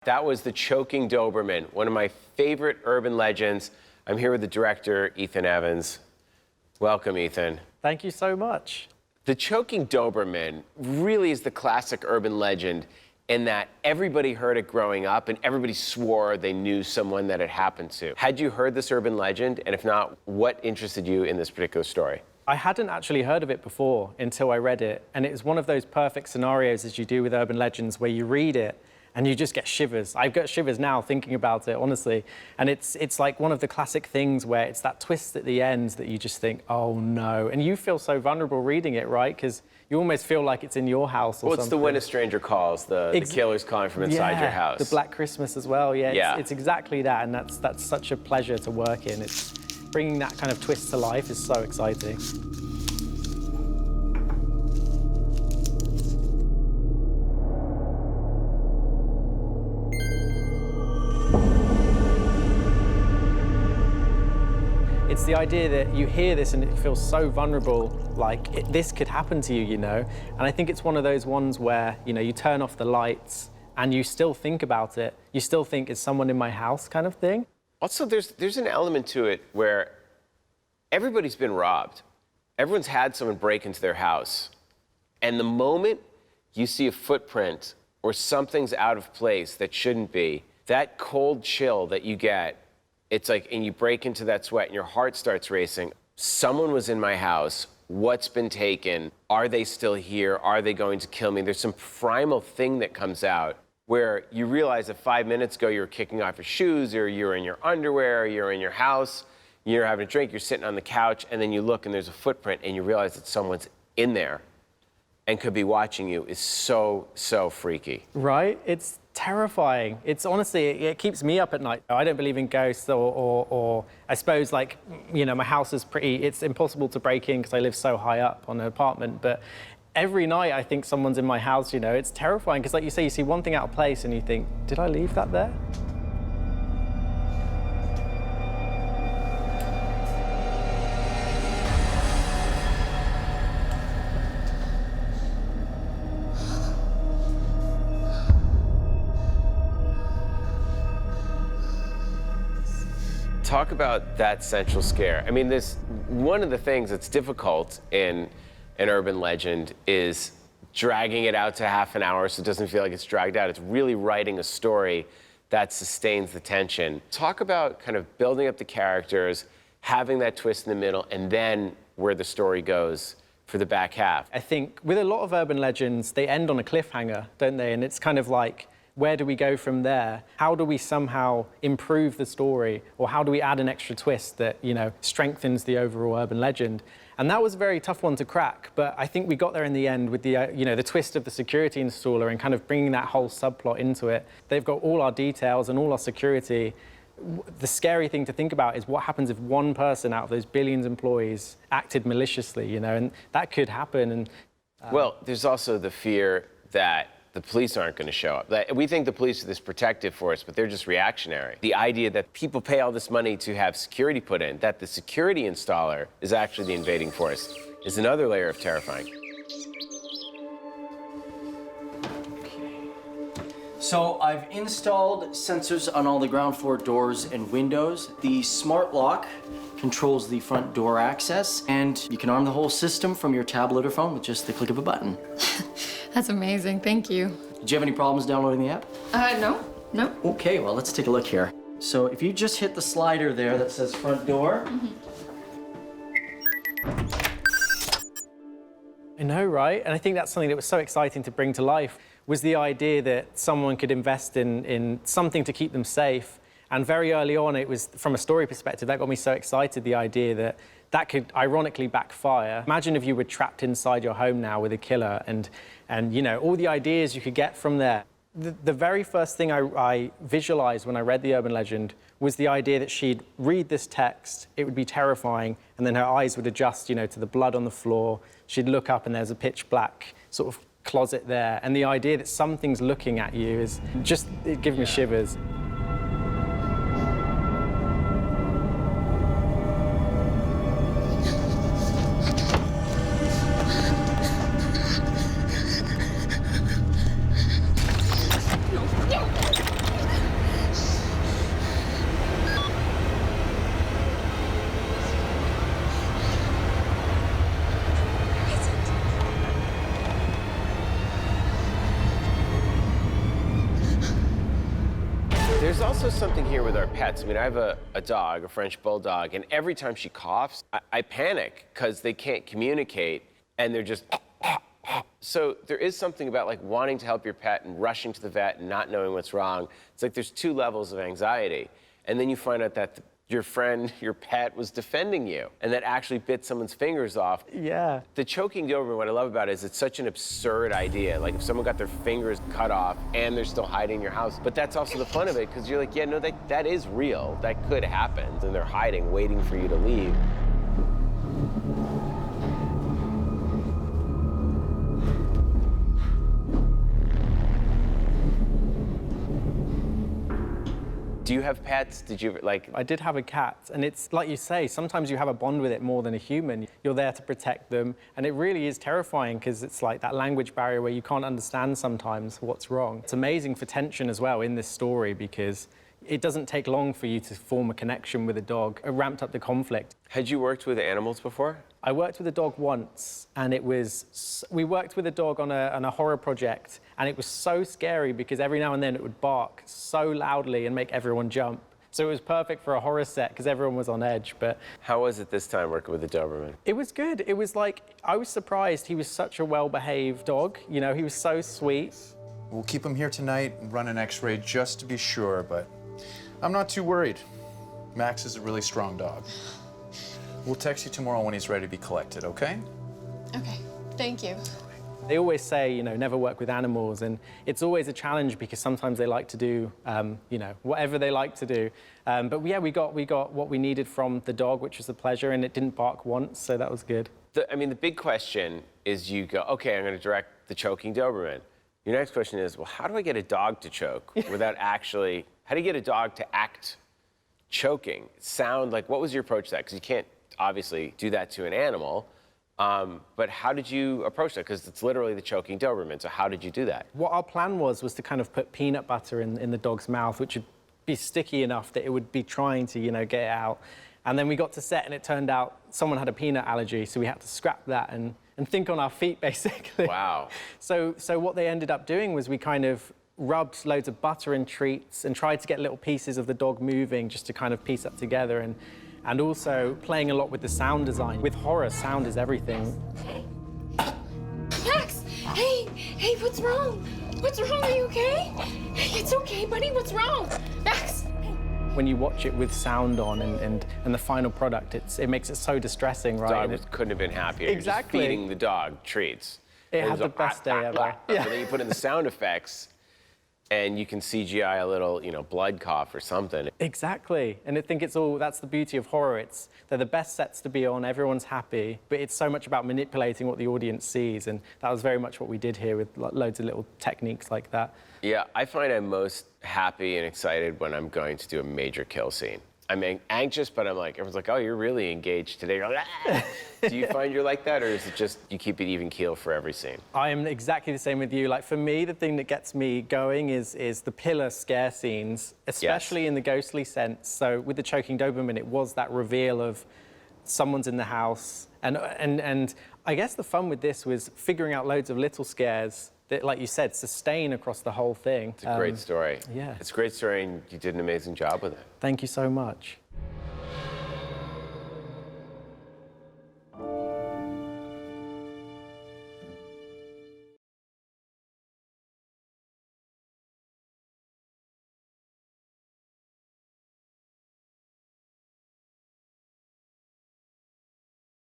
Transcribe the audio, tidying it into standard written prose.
That was the Choking Doberman, one of my favorite urban legends. I'm here with the director, Ethan Evans. Welcome, Ethan. Thank you so much. The Choking Doberman really is the classic urban legend in that everybody heard it growing up and everybody swore they knew someone that it happened to. Had you heard this urban legend? And if not, what interested you in this particular story? I hadn't actually heard of it before until I read it. And it was one of those perfect scenarios, as you do with urban legends, where you read it and you just get shivers. I've got shivers now thinking about it, honestly. And it's like one of the classic things where it's that twist at the end that you just think, oh no. And you feel so vulnerable reading it, right? Because you almost feel like it's in your house or something. Well, it's the When a Stranger Calls, the killer's calling from inside your house. The Black Christmas as well, yeah. It's exactly that, and that's such a pleasure to work in. It's bringing that kind of twist to life is so exciting. It's the idea that you hear this and it feels so vulnerable, like this could happen to you, you know? And I think it's one of those ones where, you know, you turn off the lights and you still think about it. You still think, is someone in my house kind of thing? Also, there's an element to it where everybody's been robbed. Everyone's had someone break into their house. And the moment you see a footprint or something's out of place that shouldn't be, that cold chill that you get, it's like, and you break into that sweat and your heart starts racing. Someone was in my house. What's been taken? Are they still here? Are they going to kill me? There's some primal thing that comes out where you realize that 5 minutes ago you were kicking off your shoes, or you're in your underwear, or you're in your house, you're having a drink, you're sitting on the couch, and then you look and there's a footprint and you realize that someone's in there and could be watching you. Is so, so freaky. Right? It's terrifying. It's honestly, it keeps me up at night. I don't believe in ghosts or I suppose, like, you know, my house is it's impossible to break in because I live so high up on an apartment, but every night I think someone's in my house, you know. It's terrifying because, like you say, you see one thing out of place and you think, did I leave that there? Talk about that central scare. I mean, one of the things that's difficult in an urban legend is dragging it out to half an hour so it doesn't feel like it's dragged out. It's really writing a story that sustains the tension. Talk about kind of building up the characters, having that twist in the middle, and then where the story goes for the back half. I think with a lot of urban legends, they end on a cliffhanger, don't they? And it's kind of like, where do we go from there? How do we somehow improve the story? Or how do we add an extra twist that, you know, strengthens the overall urban legend? And that was a very tough one to crack, but I think we got there in the end with the, you know, the twist of the security installer and kind of bringing that whole subplot into it. They've got all our details and all our security. The scary thing to think about is what happens if one person out of those billions of employees acted maliciously, you know, and that could happen. And well, there's also the fear that the police aren't going to show up. We think the police are this protective force, but they're just reactionary. The idea that people pay all this money to have security put in, that the security installer is actually the invading force, is another layer of terrifying. So I've installed sensors on all the ground floor doors and windows. The smart lock controls the front door access, and you can arm the whole system from your tablet or phone with just the click of a button. That's amazing, thank you. Did you have any problems downloading the app? No. Okay, well, let's take a look here. So if you just hit the slider there that says front door. I know, right? And I think that's something that was so exciting to bring to life, was the idea that someone could invest in something to keep them safe. And very early on, it was, from a story perspective, that got me so excited, the idea that that could ironically backfire. Imagine if you were trapped inside your home now with a killer and you know, all the ideas you could get from there. The very first thing I visualized when I read the urban legend was the idea that she'd read this text, it would be terrifying, and then her eyes would adjust, you know, to the blood on the floor. She'd look up and there's a pitch black sort of closet there. And the idea that something's looking at you is just, it gives me shivers. There's also something here with our pets. I mean, I have a dog, a French bulldog, and every time she coughs, I panic because they can't communicate and they're just. So there is something about like wanting to help your pet and rushing to the vet and not knowing what's wrong. It's like there's two levels of anxiety. And then you find out that your friend, your pet, was defending you and that actually bit someone's fingers off. Yeah. The choking Doberman, what I love about it is it's such an absurd idea. Like if someone got their fingers cut off and they're still hiding in your house. But that's also the fun of it because you're like, yeah, no, that is real. That could happen. And they're hiding, waiting for you to leave. Do you have pets? Did you like? I did have a cat, and it's like you say, sometimes you have a bond with it more than a human. You're there to protect them, and it really is terrifying because it's like that language barrier where you can't understand sometimes what's wrong. It's amazing for tension as well in this story because it doesn't take long for you to form a connection with a dog. It ramped up the conflict. Had you worked with animals before? I worked with a dog once, and we worked with a dog on a horror project, and it was so scary because every now and then it would bark so loudly and make everyone jump. So it was perfect for a horror set because everyone was on edge. But how was it this time working with the Doberman? it was good. It was like, I was surprised. He was such a well-behaved dog. You know, he was so sweet. We'll keep him here tonight and run an x-ray just to be sure, but I'm not too worried. Max is a really strong dog. We'll text you tomorrow when he's ready to be collected, okay? Okay, thank you. They always say, you know, never work with animals, and it's always a challenge because sometimes they like to do, you know, whatever they like to do. But yeah, we got what we needed from the dog, which was a pleasure, and it didn't bark once, so that was good. I mean, the big question is you go, okay, I'm going to direct the choking Doberman. Your next question is, well, how do I get a dog to choke without actually, how do you get a dog to act choking? Sound like, what was your approach to that? Because you can't obviously do that to an animal. But how did you approach that? Because it's literally the choking Doberman. So how did you do that? What our plan was to kind of put peanut butter in the dog's mouth, which would be sticky enough that it would be trying to, you know, get it out. And then we got to set, and it turned out someone had a peanut allergy, so we had to scrap that and think on our feet, basically. Wow. So what they ended up doing was we kind of rubbed loads of butter in treats and tried to get little pieces of the dog moving just to kind of piece that together, and also playing a lot with the sound design. With horror, sound is everything. Max! Hey, what's wrong? What's wrong? Are you okay? It's okay, buddy. What's wrong? Max! When you watch it with sound on and the final product, it makes it so distressing, right? Dog couldn't have been happier. Exactly. You're just feeding the dog treats. It had was the like, best day ever. Yeah. And then you put in the sound effects, and you can CGI a little, you know, blood cough or something. Exactly, and I think that's the beauty of horror. They're the best sets to be on, everyone's happy, but it's so much about manipulating what the audience sees, and that was very much what we did here with loads of little techniques like that. Yeah, I find I'm most happy and excited when I'm going to do a major kill scene. I'm anxious, but I'm like, everyone's like, oh, you're really engaged today. You're like, ah! Do you find you're like that, or is it just you keep it even keel for every scene? I am exactly the same with you. Like, for me, the thing that gets me going is the pillar scare scenes, especially in the ghostly sense. So with the choking Doberman, it was that reveal of someone's in the house. And I guess the fun with this was figuring out loads of little scares that, like you said, sustain across the whole thing. It's a great story. Yeah. It's a great story, and you did an amazing job with it. Thank you so much.